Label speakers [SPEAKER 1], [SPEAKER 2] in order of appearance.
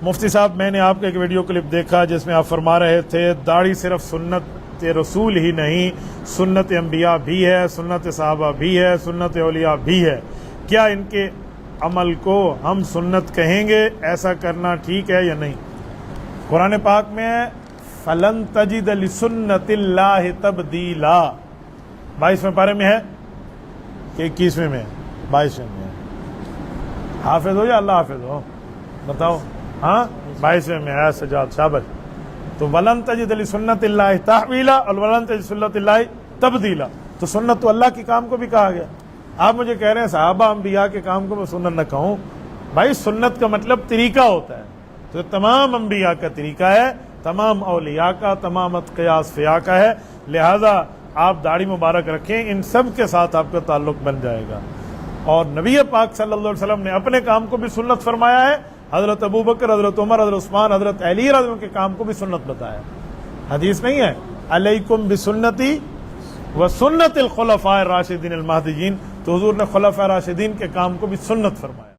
[SPEAKER 1] مفتی صاحب میں نے آپ کا ایک ویڈیو کلپ دیکھا جس میں آپ فرما رہے تھے داڑھی صرف سنت رسول ہی نہیں، سنت انبیاء بھی ہے، سنت صحابہ بھی ہے، سنت اولیاء بھی ہے، کیا ان کے عمل کو ہم سنت کہیں گے؟ ایسا کرنا ٹھیک ہے یا نہیں؟ قرآن پاک میں فَلَن تَجِدَ لِسُنَّتِ اللَّهِ تَبْدِيلًا 22ویں پارے میں ہے کہ 21ویں میں ہے؟ 22ویں میں ہے۔ حافظ ہو یا اللہ حافظ ہو بتاؤ؟ ہاں 22ویں میں ہے سجاد شابش۔ تو وَلَن تَجِدَ لِسُنَّتِ اللَّهِ تَحْوِيلًا اور وَلَن تَجِدَ لِسُنَّتِ اللَّهِ تَبْدِيلًا، تو سنت تو اللہ کے کام کو بھی کہا گیا۔ آپ مجھے کہہ رہے ہیں صحابہ انبیاء کے کام کو میں سنت نہ کہوں، بھائی سنت کا مطلب طریقہ ہوتا ہے، تو تمام انبیاء کا طریقہ ہے، تمام اولیاء کا، تمام اتقیاء اصفیاء کا ہے، لہذا آپ داڑھی مبارک رکھیں، ان سب کے ساتھ آپ کا تعلق بن جائے گا۔ اور نبی پاک صلی اللہ علیہ وسلم نے اپنے کام کو بھی سنت فرمایا ہے، حضرت ابوبکر، حضرت عمر، حضرت عثمان، حضرت علی رضی اللہ عنہ کے کام کو بھی سنت بتایا۔ حدیث نہیں ہے علیکم بسنتی وسنت الخلفاء الراشدین المہدیین، تو حضور نے خلفاء راشدین کے کام کو بھی سنت فرمایا۔